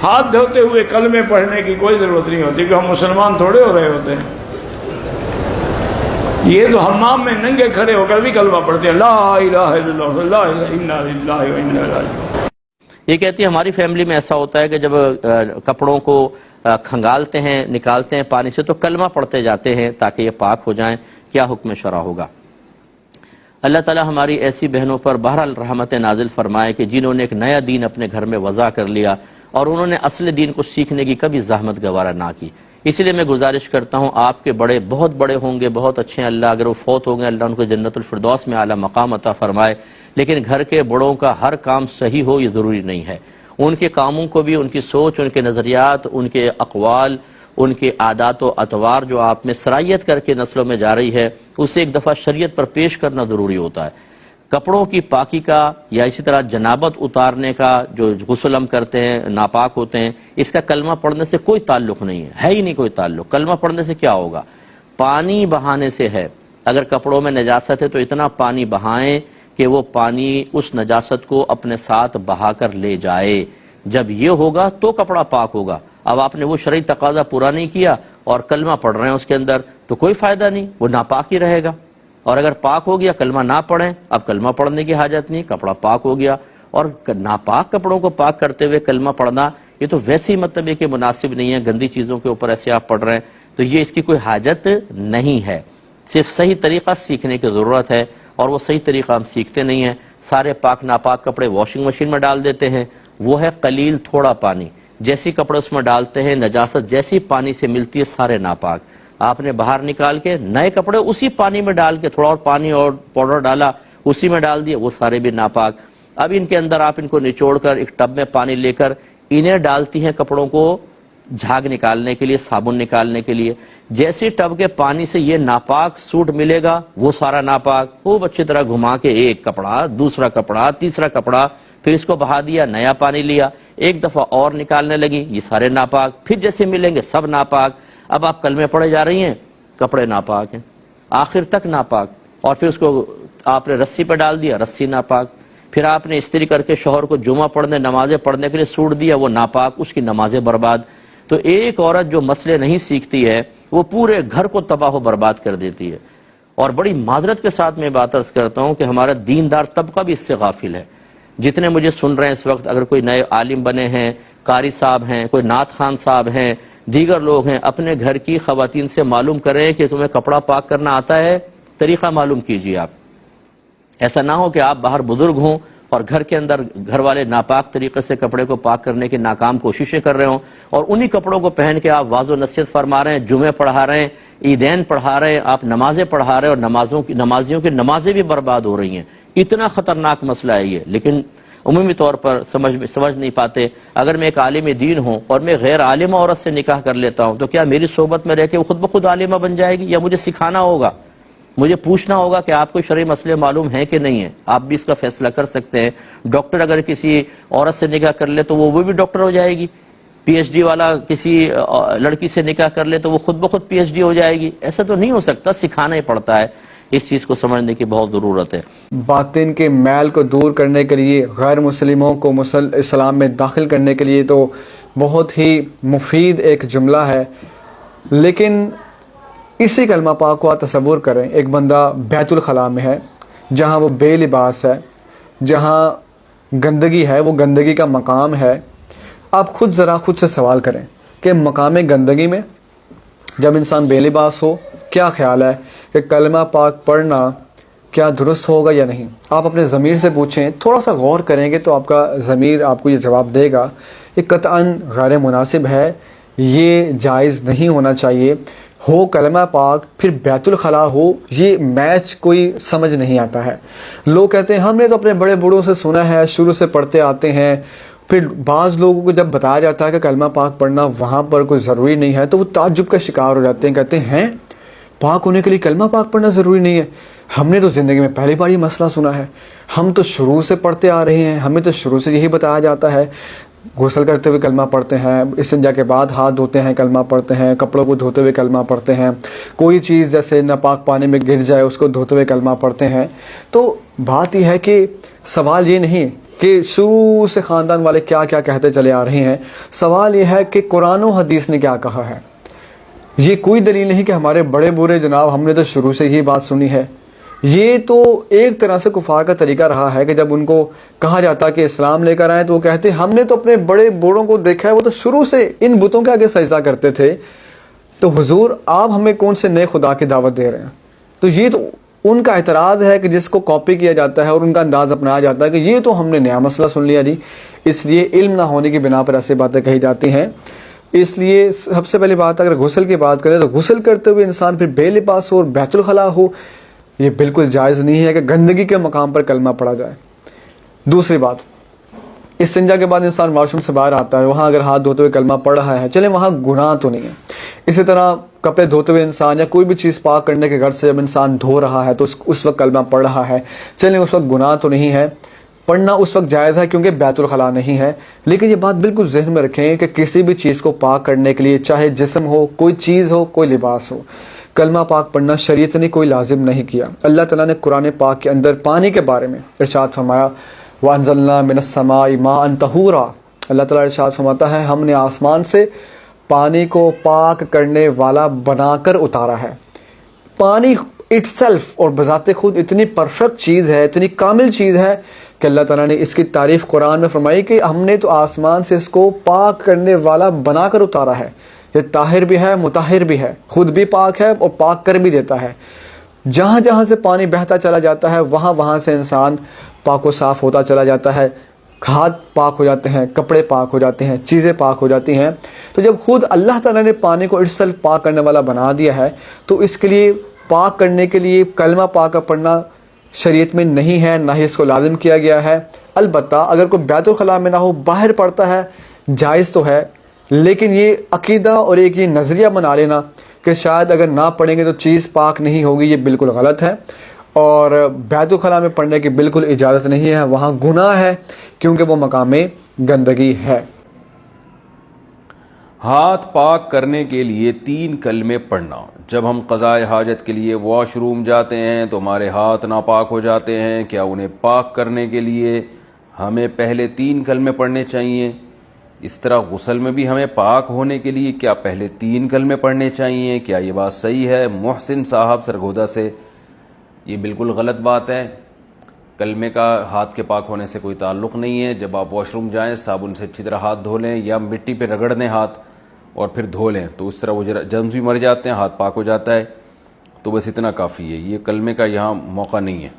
ہاتھ دھوتے ہوئے کلمے پڑھنے کی کوئی ضرورت نہیں ہوتی کہ ہم مسلمان تھوڑے ہو رہے ہوتے ہیں. یہ تو حمام میں ننگے کھڑے ہو کر بھی کلمہ پڑھتے ہیں، لا الہ الا اللہ لا الہ الا اللہ و انا الیہ راجعون. یہ کہتی ہے ہماری فیملی میں ایسا ہوتا ہے کہ جب کپڑوں کو کھنگالتے ہیں، نکالتے ہیں پانی سے، تو کلمہ پڑھتے جاتے ہیں تاکہ یہ پاک ہو جائیں. کیا حکم شرع ہوگا؟ اللہ تعالی ہماری ایسی بہنوں پر بہرحال رحمت نازل فرمائے کہ جنہوں نے ایک نیا دین اپنے گھر میں وضع کر لیا اور انہوں نے اصل دین کو سیکھنے کی کبھی زحمت گوارا نہ کی. اسی لیے میں گزارش کرتا ہوں، آپ کے بڑے بہت بڑے ہوں گے، بہت اچھے ہیں، اللہ اگر وہ فوت ہو گئے اللہ ان کو جنت الفردوس میں اعلیٰ مقام عطا فرمائے، لیکن گھر کے بڑوں کا ہر کام صحیح ہو یہ ضروری نہیں ہے. ان کے کاموں کو بھی، ان کی سوچ، ان کے نظریات، ان کے اقوال، ان کے عادات و اطوار جو آپ میں سرایت کر کے نسلوں میں جا رہی ہے، اسے ایک دفعہ شریعت پر پیش کرنا ضروری ہوتا ہے. کپڑوں کی پاکی کا یا اسی طرح جنابت اتارنے کا، جو غسل ہم کرتے ہیں ناپاک ہوتے ہیں، اس کا کلمہ پڑھنے سے کوئی تعلق نہیں ہے ہی نہیں کوئی تعلق. کلمہ پڑھنے سے کیا ہوگا؟ پانی بہانے سے ہے. اگر کپڑوں میں نجاست ہے تو اتنا پانی بہائیں کہ وہ پانی اس نجاست کو اپنے ساتھ بہا کر لے جائے. جب یہ ہوگا تو کپڑا پاک ہوگا. اب آپ نے وہ شرعی تقاضا پورا نہیں کیا اور کلمہ پڑھ رہے ہیں اس کے اندر، تو کوئی فائدہ نہیں، وہ ناپاک ہی رہے گا. اور اگر پاک ہو گیا، کلمہ نہ پڑھیں، اب کلمہ پڑھنے کی حاجت نہیں، کپڑا پاک ہو گیا. اور ناپاک کپڑوں کو پاک کرتے ہوئے کلمہ پڑھنا، یہ تو ویسے ہی مطلب ہے کہ مناسب نہیں ہے. گندی چیزوں کے اوپر ایسے آپ پڑھ رہے ہیں تو یہ اس کی کوئی حاجت نہیں ہے. صرف صحیح طریقہ سیکھنے کی ضرورت ہے، اور وہ صحیح طریقہ ہم سیکھتے نہیں ہیں. سارے پاک ناپاک کپڑے واشنگ مشین میں ڈال دیتے ہیں، وہ ہے قلیل تھوڑا پانی. جیسی کپڑے اس میں ڈالتے ہیں، نجاست جیسی پانی سے ملتی ہے سارے ناپاک. آپ نے باہر نکال کے نئے کپڑے اسی پانی میں ڈال کے، تھوڑا اور پانی اور پاؤڈر ڈالا اسی میں ڈال دیا، وہ سارے بھی ناپاک. اب ان کے اندر آپ ان کو نچوڑ کر ایک ٹب میں پانی لے کر انہیں ڈالتی ہیں کپڑوں کو جھاگ نکالنے کے لیے، صابن نکالنے کے لیے. جیسے ٹب کے پانی سے یہ ناپاک سوٹ ملے گا، وہ سارا ناپاک. خوب اچھی طرح گھما کے ایک کپڑا، دوسرا کپڑا، تیسرا کپڑا، پھر اس کو بہا دیا، نیا پانی لیا، ایک دفعہ اور نکالنے لگی، یہ سارے ناپاک. پھر جیسے ملیں گے سب ناپاک. اب آپ کلمے پڑھے جا رہی ہیں، کپڑے ناپاک ہیں آخر تک ناپاک. اور پھر اس کو آپ نے رسی پہ ڈال دیا، رسی ناپاک. پھر آپ نے استری کر کے شوہر کو جمعہ پڑھنے، نمازیں پڑھنے کے لیے سوٹ دیا، وہ ناپاک، اس کی نمازیں برباد. تو ایک عورت جو مسئلے نہیں سیکھتی ہے وہ پورے گھر کو تباہ و برباد کر دیتی ہے. اور بڑی معذرت کے ساتھ میں بات عرض کرتا ہوں کہ ہمارا دیندار طبقہ بھی اس سے غافل ہے. جتنے مجھے سن رہے ہیں اس وقت، اگر کوئی نئے عالم بنے ہیں، قاری صاحب ہیں، کوئی نعت خان صاحب ہیں، دیگر لوگ ہیں، اپنے گھر کی خواتین سے معلوم کریں کہ تمہیں کپڑا پاک کرنا آتا ہے، طریقہ معلوم کیجیے. آپ ایسا نہ ہو کہ آپ باہر بزرگ ہوں اور گھر کے اندر گھر والے ناپاک طریقے سے کپڑے کو پاک کرنے کی ناکام کوششیں کر رہے ہوں، اور انہی کپڑوں کو پہن کے آپ واعظ و نصیحت فرما رہے ہیں، جمعے پڑھا رہے ہیں، عیدین پڑھا رہے ہیں، آپ نمازیں پڑھا رہے ہیں، اور نمازیوں کی نمازیں بھی برباد ہو رہی ہیں. اتنا خطرناک مسئلہ ہے یہ. لیکن عمومی طور پر سمجھ نہیں پاتے. اگر میں ایک عالم دین ہوں اور میں غیر عالمہ عورت سے نکاح کر لیتا ہوں تو کیا میری صحبت میں رہ کے وہ خود بخود عالمہ بن جائے گی، یا مجھے سکھانا ہوگا، مجھے پوچھنا ہوگا کہ آپ کو شرعی مسئلے معلوم ہیں کہ نہیں ہیں؟ آپ بھی اس کا فیصلہ کر سکتے ہیں. ڈاکٹر اگر کسی عورت سے نکاح کر لے تو وہ بھی ڈاکٹر ہو جائے گی. پی ایچ ڈی والا کسی لڑکی سے نکاح کر لے تو وہ خود بخود پی ایچ ڈی ہو جائے گی. ایسا تو نہیں ہو سکتا، سکھانا ہی پڑتا ہے. اس چیز کو سمجھنے کی بہت ضرورت ہے. باطن کے میل کو دور کرنے کے لیے، غیر مسلموں کو اسلام میں داخل کرنے کے لیے تو بہت ہی مفید ایک جملہ ہے. لیکن اسی کلمہ پاک کو آپ تصور کریں، ایک بندہ بیت الخلاء میں ہے، جہاں وہ بے لباس ہے، جہاں گندگی ہے، وہ گندگی کا مقام ہے. آپ خود سے سوال کریں کہ مقام گندگی میں جب انسان بے لباس ہو، کیا خیال ہے کہ کلمہ پاک پڑھنا کیا درست ہوگا یا نہیں؟ آپ اپنے ضمیر سے پوچھیں، تھوڑا سا غور کریں گے تو آپ کا ضمیر آپ کو یہ جواب دے گا. یہ قطعاً غیر مناسب ہے، یہ جائز نہیں ہونا چاہیے. ہو کلمہ پاک پھر بیت الخلاء ہو، یہ میچ کوئی سمجھ نہیں آتا ہے. لوگ کہتے ہیں ہم نے تو اپنے بڑے بوڑھوں سے سنا ہے، شروع سے پڑھتے آتے ہیں. پھر بعض لوگوں کو جب بتایا جاتا ہے کہ کلمہ پاک پڑھنا وہاں پر کوئی ضروری نہیں ہے تو وہ تعجب کا شکار ہو جاتے ہیں، کہتے ہیں پاک ہونے کے لیے کلمہ پاک پڑھنا ضروری نہیں ہے. ہم نے تو زندگی میں پہلی بار یہ مسئلہ سنا ہے. ہم تو شروع سے پڑھتے آ رہے ہیں، ہمیں تو شروع سے یہی بتایا جاتا ہے. غسل کرتے ہوئے کلمہ پڑھتے ہیں، استنجا کے بعد ہاتھ دھوتے ہیں کلمہ پڑھتے ہیں، کپڑوں کو دھوتے ہوئے کلمہ پڑھتے ہیں، کوئی چیز جیسے ناپاک پانی میں گر جائے اس کو دھوتے ہوئے کلمہ پڑھتے ہیں. تو بات یہ ہے کہ سوال یہ نہیں کہ شروع سے خاندان والے کیا کیا کہتے چلے آ رہے ہیں. سوال یہ ہے کہ قرآن و حدیث نے کیا کہا ہے. یہ کوئی دلیل نہیں کہ ہمارے بڑے برے جناب ہم نے تو شروع سے یہ بات سنی ہے. یہ تو ایک طرح سے کفار کا طریقہ رہا ہے کہ جب ان کو کہا جاتا کہ اسلام لے کر آئیں تو وہ کہتے ہم نے تو اپنے بڑے بوڑھوں کو دیکھا ہے وہ تو شروع سے ان بتوں کے آگے سجدہ کرتے تھے, تو حضور آپ ہمیں کون سے نئے خدا کی دعوت دے رہے ہیں. تو یہ تو ان کا اعتراض ہے کہ جس کو کاپی کیا جاتا ہے اور ان کا انداز اپنایا جاتا ہے کہ یہ تو ہم نے نیا مسئلہ سن لیا جی. اس لیے علم نہ ہونے کی بنا پر ایسی باتیں کہی جاتی ہیں. اس لیے سب سے پہلی بات اگر غسل کی بات کریں تو غسل کرتے ہوئے انسان پھر بے لباس ہو اور بیت الخلاء ہو, یہ بالکل جائز نہیں ہے کہ گندگی کے مقام پر کلمہ پڑھا جائے. دوسری بات, استنجا کے بعد انسان واش روم سے باہر آتا ہے, وہاں اگر ہاتھ دھوتے ہوئے کلمہ پڑھ رہا ہے چلیں وہاں گناہ تو نہیں ہے. اسی طرح کپڑے دھوتے ہوئے انسان یا کوئی بھی چیز پاک کرنے کے گھر سے جب انسان دھو رہا ہے تو اس وقت کلمہ پڑھ رہا ہے, چلیں اس وقت گناہ تو نہیں ہے. پڑھنا اس وقت جائز ہے کیونکہ بیت الخلاء نہیں ہے. لیکن یہ بات بالکل ذہن میں رکھیں کہ کسی بھی چیز کو پاک کرنے کے لیے چاہے جسم ہو, کوئی چیز ہو, کوئی لباس ہو, کلمہ پاک پڑھنا شریعت نے کوئی لازم نہیں کیا. اللہ تعالیٰ نے قرآن پاک کے اندر پانی کے بارے میں ارشاد فرمایا وَأَنزَلْنَا مِنَ السَّمَاءِ مَاءً طَهُورًا. اللہ تعالیٰ ارشاد فرماتا ہے ہم نے آسمان سے پانی کو پاک کرنے والا بنا کر اتارا ہے. پانی اٹ سیلف اور بذات خود اتنی پرفیکٹ چیز ہے, اتنی کامل چیز ہے کہ اللہ تعالیٰ نے اس کی تعریف قرآن میں فرمائی کہ ہم نے تو آسمان سے اس کو پاک کرنے والا بنا کر اتارا ہے. یہ طاہر بھی ہے, مطہر بھی ہے, خود بھی پاک ہے اور پاک کر بھی دیتا ہے. جہاں جہاں سے پانی بہتا چلا جاتا ہے وہاں وہاں سے انسان پاک و صاف ہوتا چلا جاتا ہے. ہاتھ پاک ہو جاتے ہیں, کپڑے پاک ہو جاتے ہیں, چیزیں پاک ہو جاتی ہیں. تو جب خود اللہ تعالیٰ نے پانی کو اٹسیلف پاک کرنے والا بنا دیا ہے تو اس کے لیے پاک کرنے کے لیے کلمہ پاک کا پڑھنا شریعت میں نہیں ہے, نہ ہی اس کو لازم کیا گیا ہے. البتہ اگر کوئی بیت الخلاء میں نہ ہو, باہر پڑھتا ہے, جائز تو ہے. لیکن یہ عقیدہ اور ایک یہ نظریہ بنا لینا کہ شاید اگر نہ پڑھیں گے تو چیز پاک نہیں ہوگی, یہ بالکل غلط ہے. اور بیت الخلاء میں پڑھنے کی بالکل اجازت نہیں ہے, وہاں گناہ ہے کیونکہ وہ مقام گندگی ہے. ہاتھ پاک کرنے کے لیے 3 کلمے پڑھنا. جب ہم قضاء حاجت کے لیے واش روم جاتے ہیں تو ہمارے ہاتھ ناپاک ہو جاتے ہیں, کیا انہیں پاک کرنے کے لیے ہمیں پہلے 3 کلمے پڑھنے چاہیے؟ اس طرح غسل میں بھی ہمیں پاک ہونے کے لیے کیا پہلے 3 کلمے پڑھنے چاہیے؟ کیا یہ بات صحیح ہے؟ محسن صاحب سرگودا سے, یہ بالکل غلط بات ہے. کلمے کا ہاتھ کے پاک ہونے سے کوئی تعلق نہیں ہے. جب آپ واش روم جائیں صابن سے اچھی طرح ہاتھ دھو لیں یا مٹی پہ رگڑ دیں ہاتھ اور پھر دھو لیں تو اس طرح وہ جرمز بھی مر جاتے ہیں, ہاتھ پاک ہو جاتا ہے. تو بس اتنا کافی ہے, یہ کلمے کا یہاں موقع نہیں ہے.